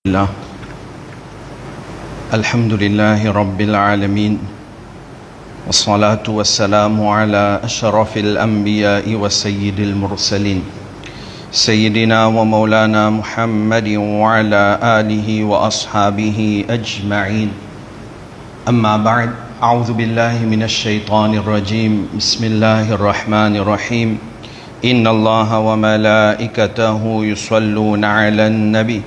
الله الحمد لله رب العالمين والصلاة والسلام على أشرف الأنبياء وسيد المرسلين سيدنا ومولانا محمد وعلى آله وأصحابه أجمعين أما بعد أعوذ بالله من الشيطان الرجيم بسم الله الرحمن الرحيم إن الله وملائكته يصلون على النبي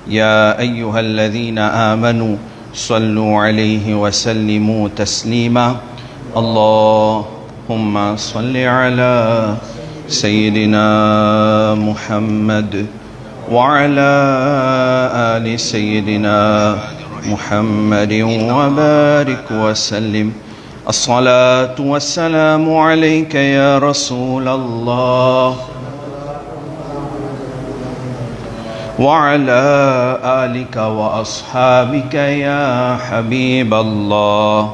يا أيها الذين آمنوا صلوا عليه وسلموا تسليما اللهم صل على سيدنا محمد وعلى آل سيدنا محمد وبارك وسلم الصلاة والسلام عليك يا رسول الله وعلى آلك وأصحابك يا حبيب الله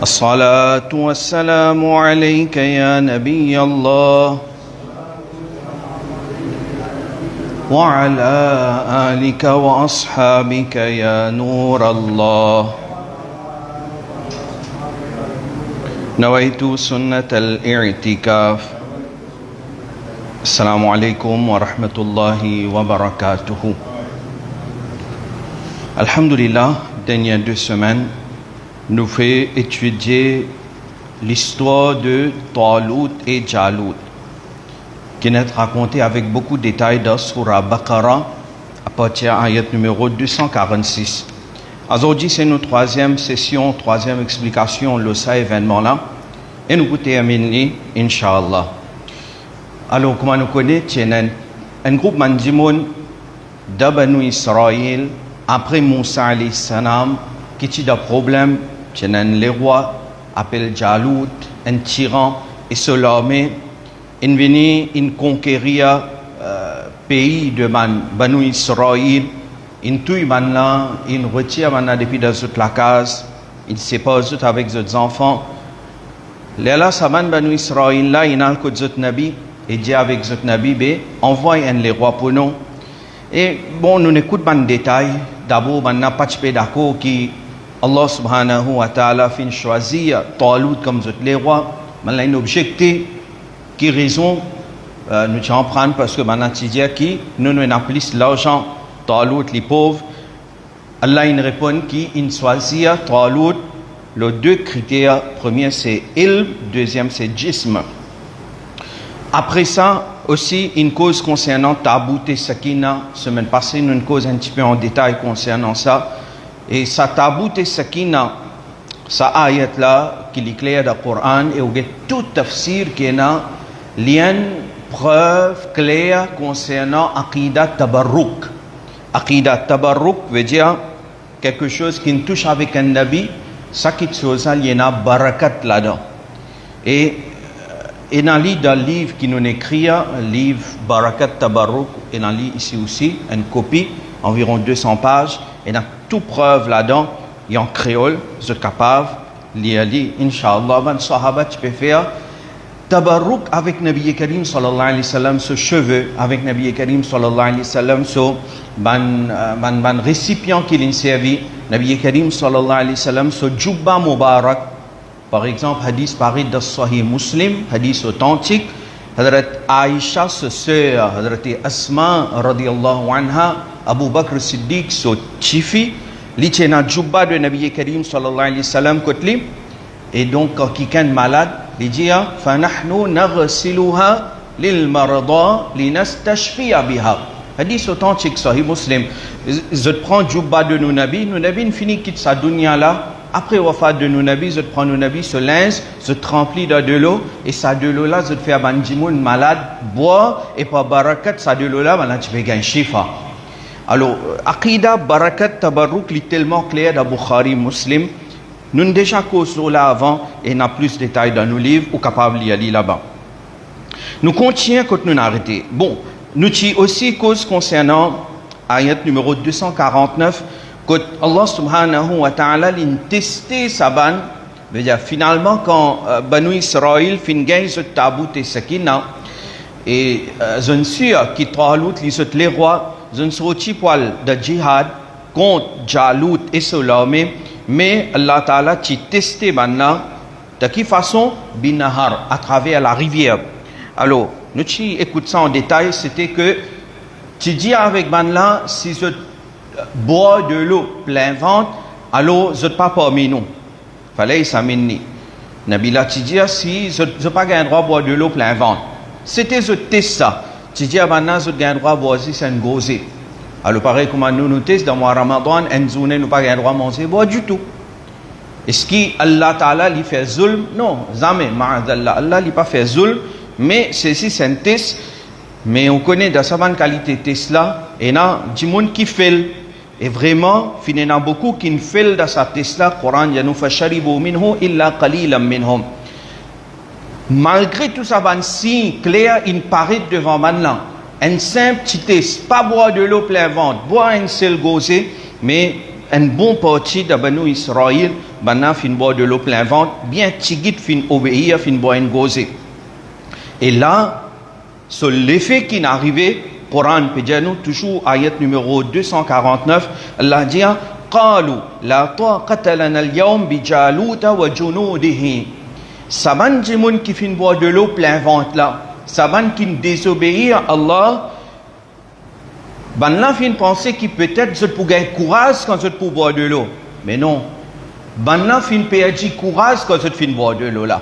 الصلاة والسلام عليك يا نبي الله وعلى آلك وأصحابك يا نور الله نويت سنة الاعتكاف Assalamu alaikum wa rahmatullahi wa barakatuhu. Alhamdulillah, dernières 2 semaines, nous fait étudier l'histoire de Talut et Jalut, qui est racontée avec beaucoup de détails dans Surah Baqarah, à partir de l'ayat numéro 246. Aujourd'hui, c'est notre 3e session, 3e explication de ce événement-là, et nous terminer, Inch'Allah. Alors, comme nous connaissons, un groupe mandimoun de Banu Israël, après Moussa alayhi salam, qui a des problèmes, les rois appellent Jalut, un tyran, et sur l'armée, ils venaient, ils conquérir pays de Banu Israël, ils tuent maintenant, ils retirent maintenant depuis dans la case, ils séparent avec les enfants. Là, ça Banu Israël, là, il y a un Nabi. Et dit avec ce Nabi, envoie un les rois pour nous. Et bon, nous n'écoutons pas de détails. D'abord, on n'a pas de d'accord qui Allah subhanahu wa ta'ala fin choisir Talut comme les rois. Mais là, une objectif qui raison nous t'en prendre parce que maintenant tu dis qui nous n'avons plus l'argent Talut les pauvres. Allah il répond qui il choisit Talut. Les 2 critères, premier c'est ilm, deuxième c'est jism. Après ça, aussi, une cause concernant Tabut et Sakina. Semaine passée, nous une cause un petit peu en détail concernant ça. Et ça, Tabut et Sakina, ça ayat là, qui est clair dans le Coran, et où il y a tout tafsir qui est là, lien, preuve claire concernant Aqidat Tabarruk. Aqidat Tabarruk veut dire quelque chose qui nous touche avec un Nabi, ça qui est chose, il y a barakat là-dedans. Et dans le livre qui nous écrit, le livre Barakat Tabarruk, et dans le livre ici aussi, une copie, environ 200 pages, et dans toute preuve là-dedans, il y a en créole, vous êtes capable de lire, Inch'Allah, ben sahaba, tu peux faire Tabarruk avec Nabi Karim sallallahu alayhi wa sallam, ce cheveu, avec Nabi Karim sallallahu alayhi wa sallam, ce ban récipient qu'il a servi, Nabi Karim sallallahu alayhi wa sallam, ce jubba mubarak. Par exemple, hadith paru dans Sahih Muslim, hadith authentique, Hadrat Aïcha, sa sœur, Hadrat Asma, radiyallahu anha, Abu Bakr Siddiq, son chifi, l'itena jubba de Nabi Karim sallallahu alayhi wa sallam, kotli, et donc quand quelqu'un est malade, il dit, فَنَحْنُ نَغْسِلُهَا لِلْمَرْضَى لِنَسْتَشْفِيَ بِهَا. Hadith authentique, Sahih Muslim. Je prends jubba de nos nabis finit quitte sa dunya là. Après wafat de nos nabis, je prends nos nabis, ce linge, je te remplis de l'eau, et ça de l'eau là, je te fais bandimoun malade, boire, et par barakat, ça de l'eau là, maintenant tu peux gagner shifa. Alors, Aqida, barakat, tabarruk, est tellement clair dans Bukhari, Muslim. Nous avons déjà causé là avant, et on a plus de détails dans nos livres, ou capable d'y aller là-bas. Nous continuons quand nous arrêté. Bon, nous avons aussi cause concernant ayat numéro 249, que Allah subhanahu wa ta'ala l'a testé sa ban Finalement, quand Banu Israël fin gagne ce tabou et sakina, Et je ne suis qui Talut, les rois, je ne suis pas de djihad contre Jalut et Solamé, mais Allah Ta'ala qui testé maintenant, de quelle façon? Binahar, à travers la rivière. Alors, nous écoutons ça en détail, c'était que tu dis avec Banla, si je bois de l'eau plein ventre, alors je ne pas parmi nous. Fallait ça m'enni. Nabila, tu dis si je n'ai pas le droit de boire de l'eau plein ventre. C'était je teste ça. Tu dis maintenant je n'ai le droit de boire si c'est un gosé. Alors pareil comme nous testons dans le Ramadan, une journée nous pas le droit de manger boire du tout. Est-ce qu'Allah Ta'ala lui fait zulm? Non, jamais, ma'adallah. Allah lui pas fait zulm, mais ceci c'est un test. Mais on connaît dans sa bonne qualité test là, et là, du monde qui fait. Et vraiment, il y en a beaucoup qui ne font dans sa test là, Coran, ya nous fasharibu minhu illa qalilan minhum. Malgré tout ça, un signe clair, il paraît devant maintenant. Un simple petit test, pas boire de l'eau plein ventre, boire un seul gosé, mais un bon parti de Banu Israël, maintenant, fin boire de l'eau plein ventre, bien tigit, fin obéir, fin boire un gosé. Et là, sur l'effet qui est arrivé, Coran, pédianou, toujours ayat numéro 249, Allah dit, قالوا لا طاقة لنا اليوم بجالوت وجنوده. Saban jimoun qui fin boire de l'eau plein ventre là, saban qui désobéit à Allah, ban là fin penser qui peut-être je pour gagner courage quand je pour boire de l'eau, mais non, ban là fin perdre courage quand je fin boire de l'eau là.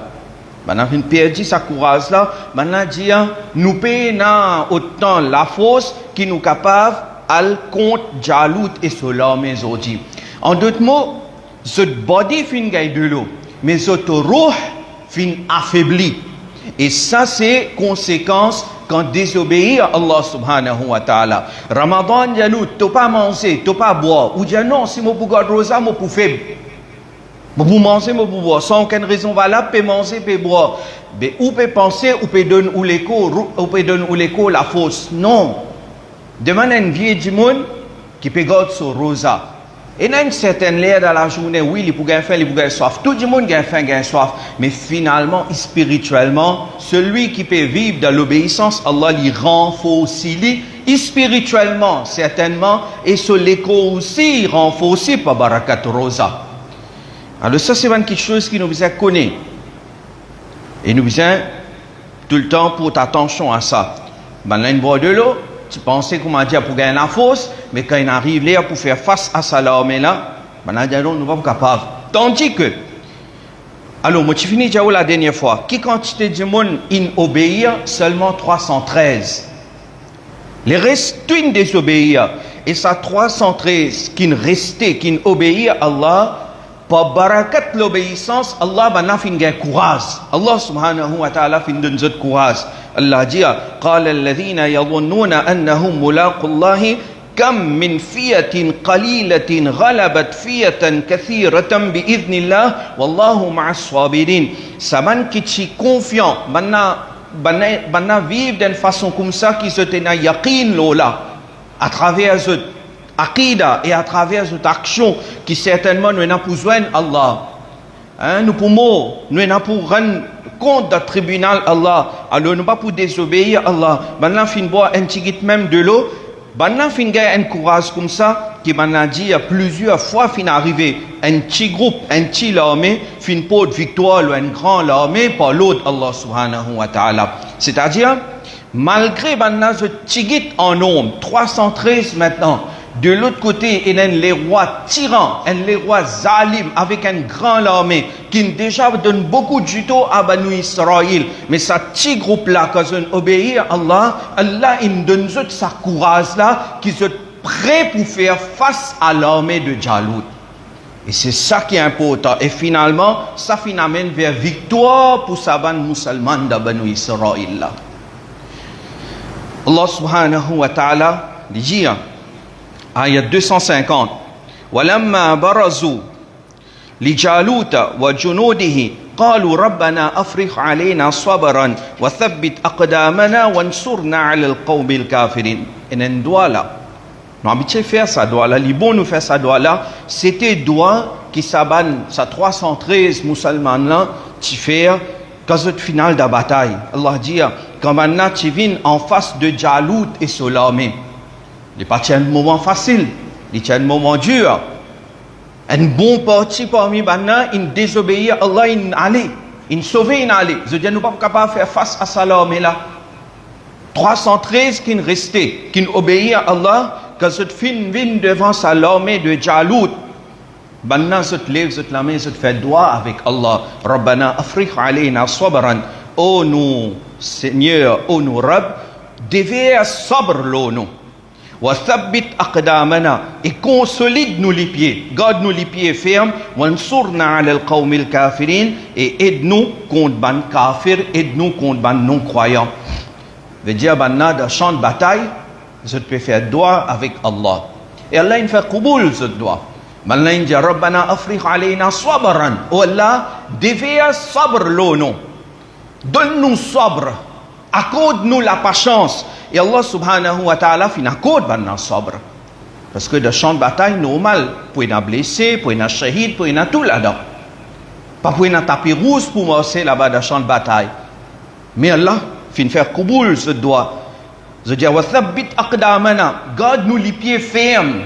Maintenant, une perdu sa courage là, maintenant dit nous payons autant la force qui nous capable al contre Jalut et Solam et Zodi. En d'autres mots, ce body fin gagne de l'eau, mais ce ruh fin affaibli. Et ça c'est conséquence quand désobéir à Allah subhanahu wa ta'ala. Ramadan Jalut, tu pas manger, tu pas boire, ou dire non, si moi pour garder rosa, moi pour faible. Vous mangez, vous boire, sans aucune raison valable, vous manger, vous boire. Mais ou vous penser, ou vous donner ou l'écho, la fausse. Non. Demandez une vieille du monde qui peut garder sur rosa. Et dans une certaine l'air dans la journée, oui, il peut gagner faim, il peut gagner soif. Tout le monde gagne faim, gagne soif. Mais finalement, spirituellement, celui qui peut vivre dans l'obéissance, Allah lui renforce, lui, spirituellement, certainement, et sur l'écho aussi, renforcé par Barakat Rosa. Alors ça c'est quelque chose qui nous besoin connaître. Et nous besoin tout le temps pour attention à ça. Maintenant une boire de l'eau, tu pensais comment dire pour gagner la force, mais quand il arrive là pour faire face à ça là, mais là, maintenant nous ne sommes pas capables. Tandis que, alors moi tu finis déjà la dernière fois, qui quantité de monde in obéir seulement 313. Les restes tout désobéir. Et ça 313 qui restait, qui obéit à Allah. Par barakat l'obéissance, Allah va fin gain courage. Allah subhanahu wa ta'ala fin donne ce courage. Allah dit قال الذين يظنون أنهم ملاقو الله كم من فئة قليلة غلبت فئة كثيرة بإذن الله والله مع الصابرين. Saman qui est confiant, banna vivre d'une façon comme ça qui se tient yaqin là à travers ce Aqida et à travers cette action qui certainement nous n'a pas besoin Allah. Nous pouvons, nous n'a pour rendre compte du tribunal Allah. Alors nous pas pour désobéir Allah. Maintenant fin boire un petit même de l'eau. Maintenant fin gagner un courage comme ça qui m'a dit plusieurs fois fin arrivé un petit groupe, un petit l'armée fin pour victoire ou un grand l'armée par l'autre Allah subhanahu wa ta'ala. C'est-à-dire malgré maintenant ce petit en nombre 313 maintenant. De l'autre côté, il y a les rois tyrans, les rois zalim avec un grand armée qui déjà donne beaucoup de judo à Banu Israël. Mais ce petit groupe-là, quand on obéit à Allah, Allah il donne sa courage-là qui sont prêts pour faire face à l'armée de Jalut. Et c'est ça qui est important. Et finalement, ça amène vers victoire pour sa bande musulmane de Banu Israël. Allah subhanahu wa ta'ala dit Ayat 250 ولما برزوا لجالوت وجنوده قالوا ربنا أفرغ علينا صبرا وثبت أقدامنا وانصرنا على القوم الكافرين. Et un doigt là, nous habituons faire ça doigt là, les bons nous faire ça doigt là, c'était doigt qui s'abanne, ça 313 musulmans là, qui fait gazette finale de la bataille. Allah dit quand maintenant tu viens en face de Jalout et Solamé, il n'est pas un moment facile, il est un moment dur. Un bon parti parmi maintenant, il désobéit à Allah, il allait, il sauvé, il allait. Je dis, nous ne sommes pas capables de faire face à Salamé là. 313 qui restait, qui obéit à Allah, quand cette fin vient devant Salamé de Jalout, maintenant je te lève, je te la main, je te fais doigt avec Allah. Rabbana afriq alayna sabran. Oh nous Seigneur, oh nous Rabb, déveille sabr l'eau. Wa thabbit aqdamana, et consolide nous les pieds, garde nous les pieds fermes. Wansurna ala al-qawmi al-kafirin, et aide-nous contre ban kafir, aide-nous contre ban non-croyants. Veut dire, maintenant, dans le champ de bataille, je peux faire doigt avec Allah. Et Allah, il fait qouboul ce doigt. Maintenant, il dit, Rabbana afriq alayna sabran. Oh Allah, déveille sabr l'eau. Donne-nous sabr. Accorde-nous la patience. Et Allah subhanahu wa ta'ala fin accorde maintenant sabr. Parce que dans le champ de bataille, normal, pour être blessé, pour être shahid, pour être tout là-dedans. Pas pour être tapis rouge pour marcher là-bas dans le champ de bataille. Mais Allah fin faire qouboul ce doigt. Je dis, wa thabbit aqdamana, garde-nous les pieds fermes.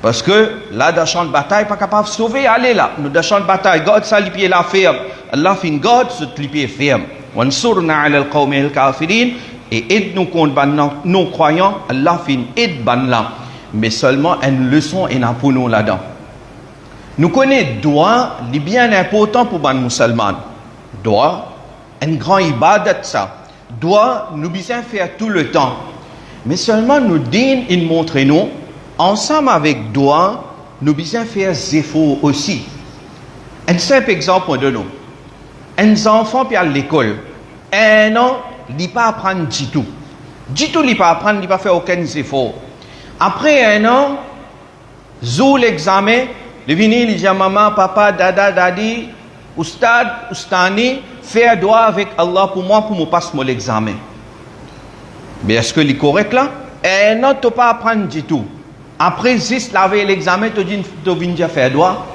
Parce que là, dans le champ de bataille, pas capable de sauver, allez là. Nous, dans le champ de bataille, garde ça, les pieds là fermes. Allah fin garde ce les pieds fermes. Wansurna ala al-qawmi al-kafirin, et aide-nous contre nos croyants. Allah fin aide ban là. Mais seulement une leçon et pour nous là-dedans. Nous connaissons droit, il est bien important pour les musulmans. Droit, un grand ibadat ça. Droit, nous besoin faire tout le temps. Mais seulement nous dînons et montrez-nous, ensemble avec droit, nous besoin faire des efforts aussi. Un simple exemple de nous. Un enfant qui à l'école, un an, il ne pas apprendre du tout. Du tout, il ne pas apprendre, il ne pas faire aucun effort. Après un an, zou l'examen, il vient, il dit à maman, papa, dada, dadi, oustad, oustani, faire doigt avec Allah pour moi, pour me passer mon examen. Mais est-ce que c'est correct là? Un an, tu ne pas apprendre du tout. Après, juste laver l'examen, tu viens faire doigt.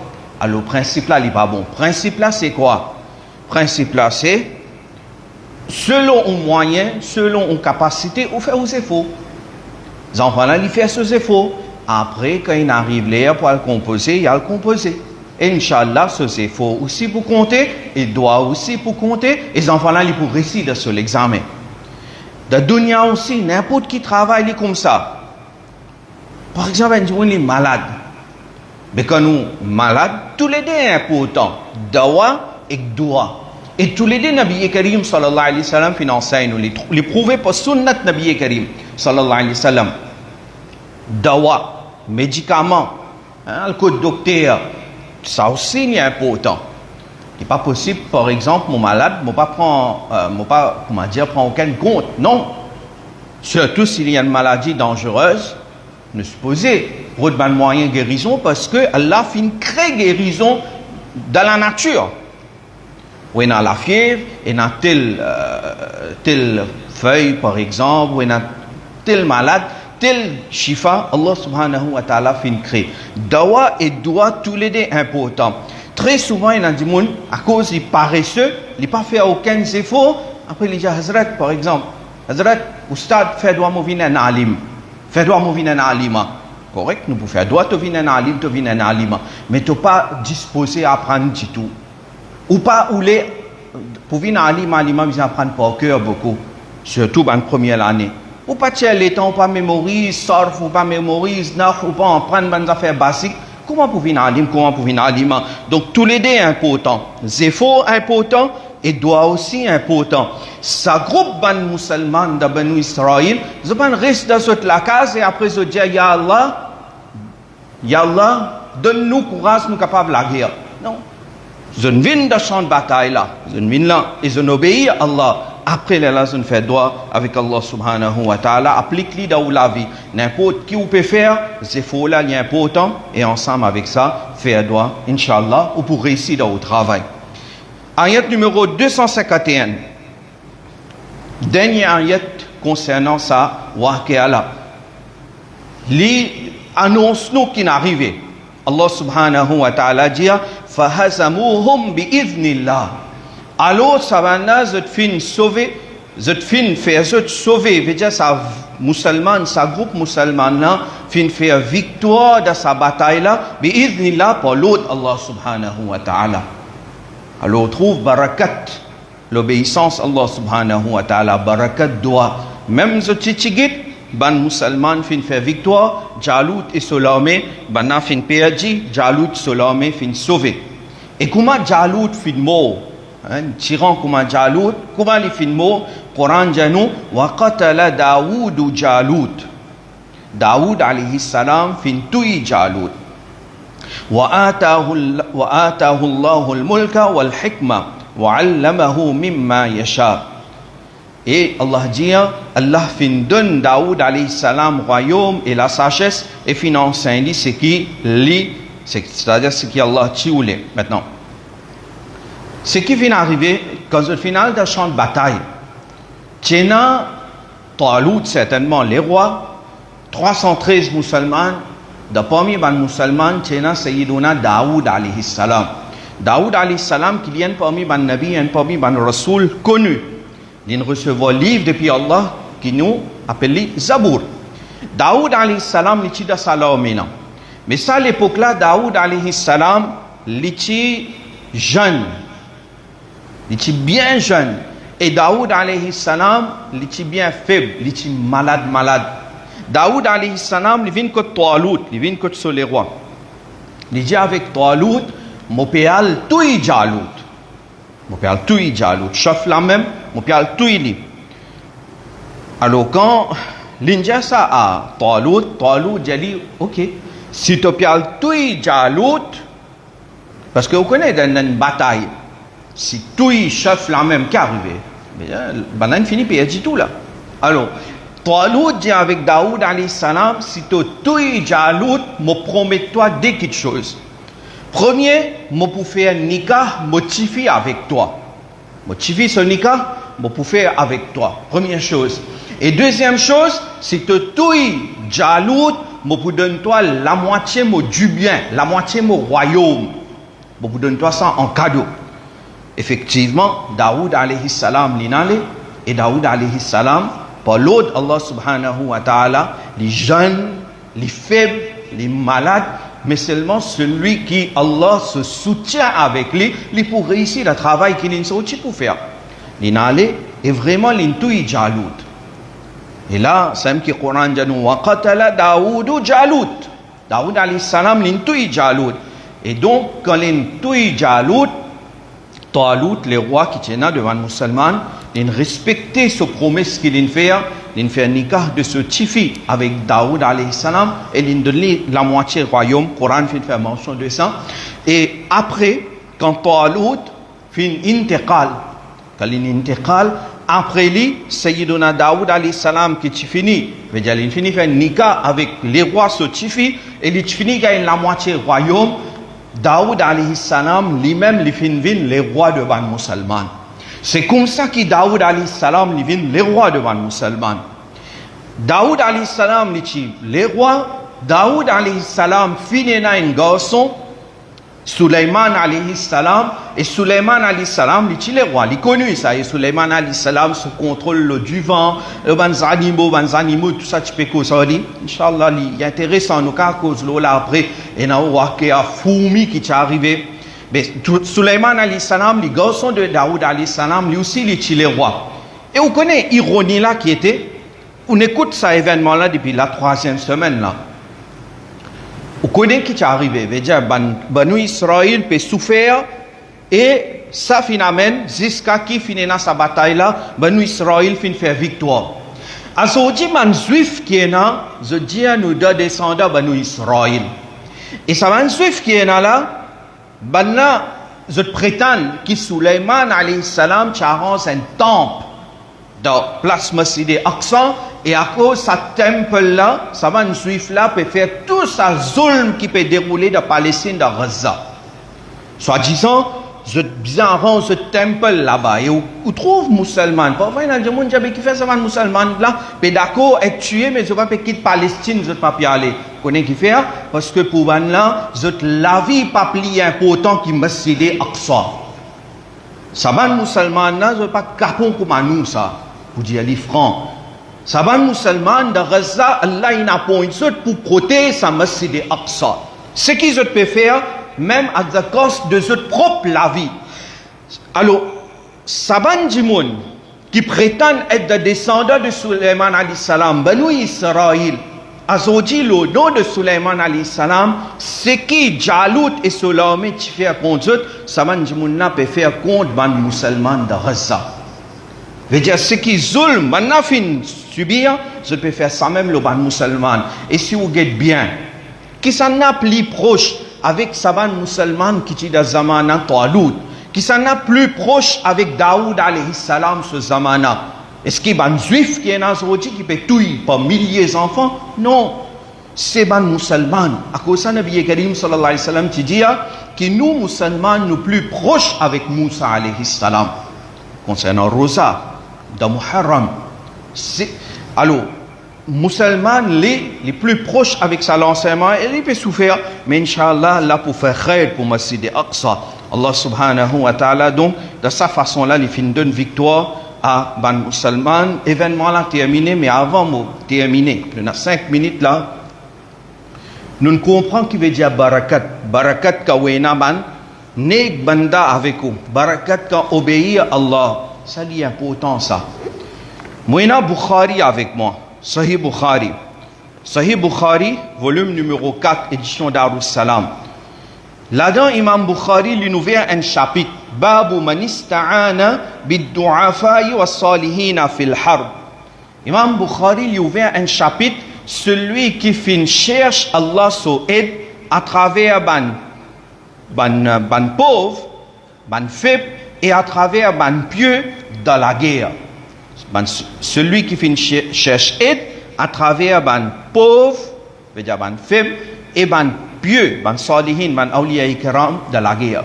Alors, le principe là, il n'est pas bon. Le principe là, c'est quoi? Le principe là, c'est selon un moyen, selon une capacité, on fait aux efforts. Les enfants là, ils font ces efforts. Après, quand ils arrivent là pour le composer, il y a le composer. Et Inch'Allah, ces efforts aussi pour compter, et doit aussi pour compter, et les enfants là, ils pour réussir sur l'examen. Dans le dunya aussi, n'importe qui travaille comme ça. Par exemple, on est malade. Mais quand nous sommes malades, tous les deux sont importants. Dawa et doua. Et tous les deux, Nabi Karim sallallahu alayhi wa sallam enseigne nous les prouver par sunnat Nabi Karim sallallahu alayhi wa sallam. Dawa, médicaments, le code docteur, ça aussi est important. Il n'est pas possible, par exemple, mon malade, je ne pas prendre aucun compte. Non. Surtout s'il y a une maladie dangereuse, ne supposer pour un moyen de guérison, parce que Allah fin crée guérison dans la nature. Ou il y a la fièvre, il y a telle feuille, par exemple, ou il y a tel malade, tel shifa, Allah subhanahu wa ta'ala fin crée. Dawa et doua, tous les deux importants. Très souvent, il y a des gens, à cause des paresseux, ils n'ont pas fait aucun effort. Après, il y a Hazrat, par exemple. Hazrat, Oustad, fait doigt mouviner un alim. Fait doigt mouviner un alima. Correct? Nous pouvons faire doigt, tu viens un alim, tu viens un alima. Mais tu n'es pas disposé à apprendre du tout. Ou pas, ou les. Pour venir un alima, ils apprennent par cœur beaucoup. Surtout dans la première année. Ou pas tirer les temps, ou pas mémoriser, surf, ou pas mémoriser, ou pas apprendre des affaires basiques. Comment pour venir alim, comment pour venir alima? Donc tous les deux importants. Zéphor important et doigt aussi important. Ça groupe ban musulman de Banu Israël, ils restent dans cette la case et après ils disent Ya Allah, donne-nous courage, nous capables de la guerre. Non. Ils viennent dans le champ de bataille là, ils viennent là, ils obéissent à Allah. Après, là, on fait droit avec Allah subhanahu wa ta'ala. Applique-les dans la vie. N'importe qui vous peut faire, c'est faux là, il est important. Et ensemble avec ça, faire droit, Inch'Allah, ou pour réussir dans le travail. Ayat numéro 251. Dernier ayat concernant ça, Waqiyala. Les annonces qui n'arrivent. Allah subhanahu wa ta'ala dit Fahazamuhum bi'idhnillah. Alors, ça va nous faire sauver zot fin fait zot sauver, veut dire ça musulman, sa groupe musulman là, fin faire victoire dans sa bataille là, bi'idhnillah pour l'autre Allah subhanahu wa ta'ala. Alors on trouve barakat, l'obéissance Allah subhanahu wa ta'ala, barakat doit, même zot titigit, ban musulman fin faire victoire, Jalut et Solomé, ban fin perdu, Jalut Solomé fin sauver. Et comment Jalut fin mort? Tyran comment Jalut, comment il fin mort? Coran dit nous, wa qatala Daoud Jalut. Daoud alayhi salam fin tuyi Jalut. Wa atahu Allahu al-mulka wal hikma wa 'allamahu mimma yasha. Et Allah dit, Allah fin donne Daoud alayhi salam royaume et la sagesse et fin enseigne ce qui lit, c'est-à-dire ce qui Allah tioule. Maintenant, ce qui vient arriver quand au final d'un champ de bataille, Tchéna, Talut certainement les rois, 313 musulmans, de parmi les musulmans, Tchéna Sayyiduna Daoud alayhi salam. Daoud alayhi salam qui vient parmi les nabis et parmi les rasoul connus. Il recevoir livre depuis Allah qui nous appelle Zabour. Daoud alayhi salam l'iti da salamina. Mais ça à l'époque là, Daoud alayhi salam l'iti jeune. L'iti bien jeune. Et Daoud alayhi salam l'iti bien faible, l'iti malade. Daoud alayhi salam il vient que Talut, il vient que sur les rois. Il dit avec Talut, mon péal tout Jalut. Mon père tout y Jalut, chef là même, mon père tout y. Alors quand l'India ça a Talut dit ok, si ton père tout y Jalut, parce que vous connaissez dans une bataille, si tout y chef là même qui arrive, banane fini puis dit tout là. Alors Talut dit avec Daoud alayhi salam, si tu tout y Jalut, me promets-toi deux petites choses. Premier, je peux faire un nikah, motifié avec toi. Motifié ce nikah, je peux faire avec toi. Première chose. Et deuxième chose, si tu touilles Jalut, je peux donner toi la moitié du bien, la moitié du royaume. Je peux donner toi ça en cadeau. Effectivement, Daoud alayhi salam l'inale, et Daoud alayhi salam, par l'autre Allah subhanahu wa ta'ala, les jeunes, les faibles, les malades, mais seulement celui qui Allah se soutient avec lui, il pour réussir le travail qu'il a sorti pour faire. L'inale est vraiment l'intouille Jalut. Et là, c'est qui Coran dit nous wa qatala Daoud Jalut. Daoud alayhi salam l'intouille Jalut. Et donc quand l'intouille Jalut, Talut, les rois qui tenaient devant les musulmans, ils respectaient ce promesse qu'il a fait. Il fait un nikah de ce tifi avec Daoud alayhi salam et il donne la moitié du royaume. Le Coran fait mention de ça. Et après, quand Talut fait un intiqal, après lui, Sayyiduna Daoud alayhi salam qui finit, il finit faire un nikah avec les rois ce tifi et il finit gagner la moitié du royaume. Daoud alayhi salam lui-même il finit les rois devant les musulmans. C'est comme ça que Daoud alayhi salam il vient les rois devant les musulmans. Daoud alayhi salam les rois. Daoud alayhi salam finit un garçon, Suleiman alayhi salam, et Suleiman alayhi salam il les rois. Il connu ça. Et Suleiman alayhi salam se contrôle du vent, les animaux, tout ça tu peux que ça dit. Inch'Allah, il est intéressant nous car cause là après et na roi qui a fourmi qui est arrivé. Mais Suleiman alayhi salam, les garçons de Daoud alayhi salam, lui aussi les rois. Et vous connaissez l'ironie là qui était, on écoute cet événement là depuis la 3e semaine là. Vous connaissez qui est arrivé, veut dire Banu Israël peut souffrir et ça finalement jusqu'à qui finit dans sa bataille là, Banu Israël finit faire victoire. Alors dit man juif qui est là, je dis à nous deux descendants Banu Israël. Et ça man juif qui est là. Banna, je prétends que Suleiman alayhi salam charance un temple dans place Masjid Aqsa et à cause de ce temple là, ça va un juif là peut faire tout ça zulm qui peut dérouler dans Palestine dans Gaza. Soit disant, je bien rend ce temple là-bas et où trouve musulman. Parfois il y a des gens qui fait ça musulman là, peut d'accord être tué mais je vais pas quitter Palestine, je ne pas y aller. Connais qui fait parce que pour là, la vie pas plus important qui Masjid Aqsa. Ça va musulman là, je pas capon comme nous ça. pour dire les francs. Saban musulman de Gaza, Allah il a point pour protéger sa masjid al-Aqsa. Ce qu'ils peuvent faire, même à la coste de leur propre la vie. Alors, Saban Jimoun, qui prétendent être des descendants de Suleiman alayhi salam, Banu Israël, Azodi le nom de Suleiman alayhi salam, ce qui Jalout et Solomé qui fait contre eux, Saban Jimoun n'a pas fait contre les musulmans de Gaza. Veut dire, ce qui zulm, maintenant fin subir, je peux faire ça même le ban musulman. Et si vous êtes bien, qui s'en a plus proche avec Saban musulman qui est dans Zamana Talut, qui s'en a plus proche avec Daoud alayhi salam ce Zamana. Est-ce qu'il y a un juif qui est dans ce qui peut tuer par milliers d'enfants? Non. C'est ban musulman. À cause de ça, Nabi Karim sallallahu alayhi wa sallam qui dit que nous musulmans nous plus proches avec Moussa alayhi salam. Concernant Rosa, dans Muharram. Alors, musulmans les plus proches avec ça l'enseignement, il peut souffrir, mais Inch'Allah, là pour faire khair pour Masjid al-Aqsa. Allah subhanahu wa ta'ala, donc, de sa façon-là, il finit une victoire à ban musulman. Événement là terminé, mais avant de terminer, il y a 5 minutes là, nous comprenons qui veut dire barakat. Barakat kawena ban, nek banda avec vous. Barakat ka obéir à Allah. Ça c'est important ça. Moi, Bukhari avec moi. Sahih Bukhari. Sahih Bukhari, volume numéro 4, édition Darussalam. Là-dedans, Imam Bukhari lui ouvert un chapitre. Babu man ista'ana bid-du'afa'i was-salihina fil harb. Imam Bukhari lui ouvert un chapitre. Celui qui cherche Allah so aide à travers ban pauvre, ban faible et à travers ban pieux dans la guerre. Celui qui cherche aide à travers ban pauvre, veut dire ban faible, et ban pieux, ban salihin, ban awliya ikram dans la guerre.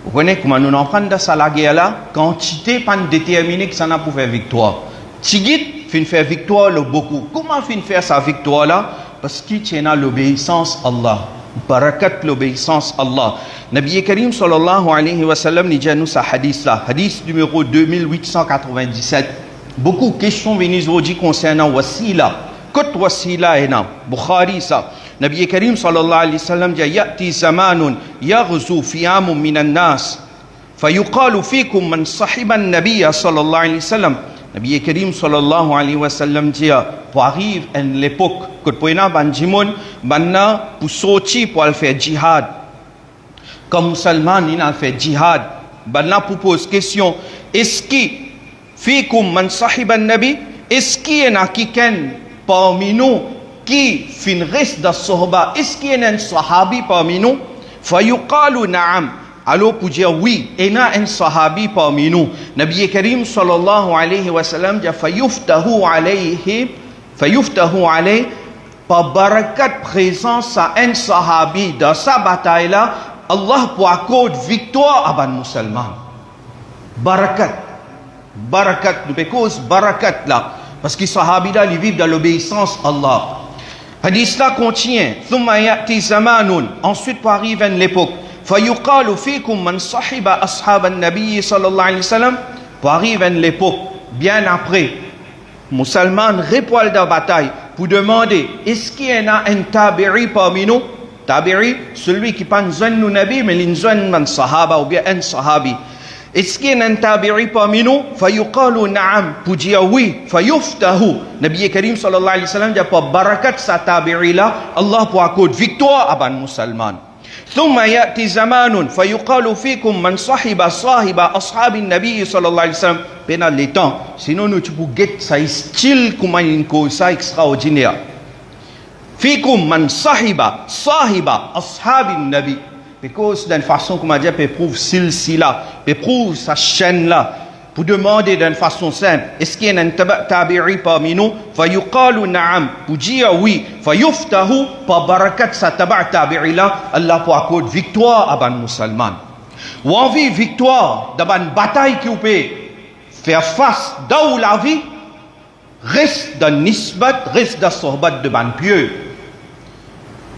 Vous connaissez comment nous en prenons de ça la guerre là? Quantité pas déterminée que ça n'a pour faire victoire. Tigit fin faire victoire le beaucoup. Comment fin faire sa victoire là? Parce qu'il tient à l'obéissance à Allah. Barakat l'obéissance à Allah. Nabi Karim sallallahu alayhi wa sallam dit nous sa hadith là. Hadith numéro 2897. Beaucoup de questions viennent aujourd'hui concernant wasila. Qu'est wasila est là? Bukhari ça. Nabi Karim sallallahu alayhi wa sallam dit ya'ti zamanun yaghzu fi'amun minan nas fayuqalu fikum man sahiba an-nabiy sallallahu alayhi wa sallam. Nabi Karim sallallahu alayhi wa sallam dit pour arrive à l'époque que pour ina ban jimon banna pour sortir pour faire jihad. Comme musulman il a fait jihad. Banna pour poser question est-ce que fikum man sahiba an-nabi? Est-ce qu'il y en a quelqu'un parmi nous qui fin reste dans sahaba? Est-ce qu'il y a un sahabi parmi nous? Fayuqalu na'am. Alors pour dire oui, il y a un sahabi parmi nous. Nabi Karim sallallahu alayhi wa sallam dit fayuftahu alayhi par barakat présence à un sahabi dans sa bataille là, Allah pour accorder victoire à ban musulman. Barakat because barakat là parce que sahabi là ils vivent dans l'obéissance à Allah. Hadith là contient thumma ya'ti zamanun, ensuite pour arriver à l'époque فيقال فيكم من صحب أصحاب النبي صلى الله عليه وسلم. Pour arriver à l'époque bien après, musulmans répondent dans la bataille pour demander est-ce qu'il y en a un tabi'i parmi nous? Tabi'i, celui qui pense nous nabi mais il nous un sahaba ou bien un sahabi. Est-ce qu'il y en a un tabi'i parmi nous? فيقال نعم, pour dire oui. فيفتح Nabi Karim sallallahu alayhi wa sallam dit par barakat sa tabi'i là, Allah pour accorder victoire à ban musulman. ثم يأتي زمان فيقال فيكم من صاحب أصحاب النبي صلى الله عليه وسلم. Pendant les temps, sinon nous tu peux get ça style comme une chose extraordinaire. فيكم من صاحب أصحاب النبي. Because d'une façon comme on dit, peut prouver silsila, peut prouver sa chaîne là. Pour demander d'une façon simple, est-ce qu'il y a un tabi'i parmi nous? Fayuqalu na'am, pour dire oui. Fayuftahu, par barakat sa tabi'i là, Allah pour accorder victoire à ban musulman. Ou envie victoire dans une bataille qui peut faire face dans la vie, reste dans nisbat, reste dans sohbat de ban pieux.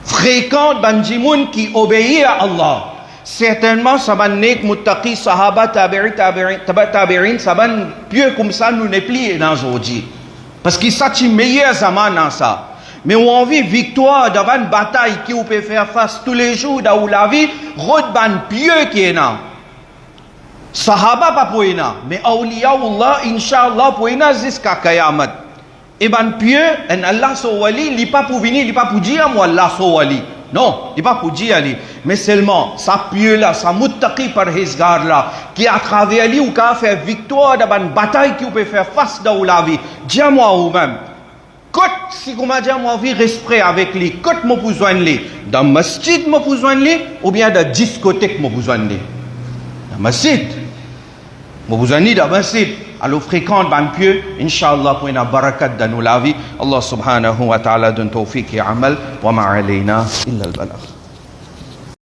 Fréquente ban jimoun qui obéit à Allah. certainement ça va nek muttaqi sahaba tabi'in ça va pieux comme ça nous n'est plus dans aujourd'hui parce que ça c'est meilleur zaman dans ça mais on vit victoire devant une bataille qui on peut faire face tous les jours dans la vie road ban pieux qui est là sahaba pas pour ina mais awliya Allah inshallah pour ina jusqu'à qiyamat et ban pieux en Allah so wali li pas pour venir li pas pour dire moi Allah so wali non, il n'est pas pour dire ali, mais seulement ça pieux là, ça muttaqi par hisgar là, qui à travers lui ou qui a fait victoire dans une bataille qui peut faire face dans la vie. Dis-moi ou même, quand si comment dire moi vie respect avec lui, quand moi besoin lui, dans masjid moi besoin lui, ou bien dans discothèque moi besoin lui. Dans masjid, moi besoin lui dans masjid. Alors fréquente ban pieux, Inch'Allah pour une barakat dans nos la vie. Allah subhanahu wa ta'ala donne tawfiq et amal. Wa ma alayna illa al-balagh.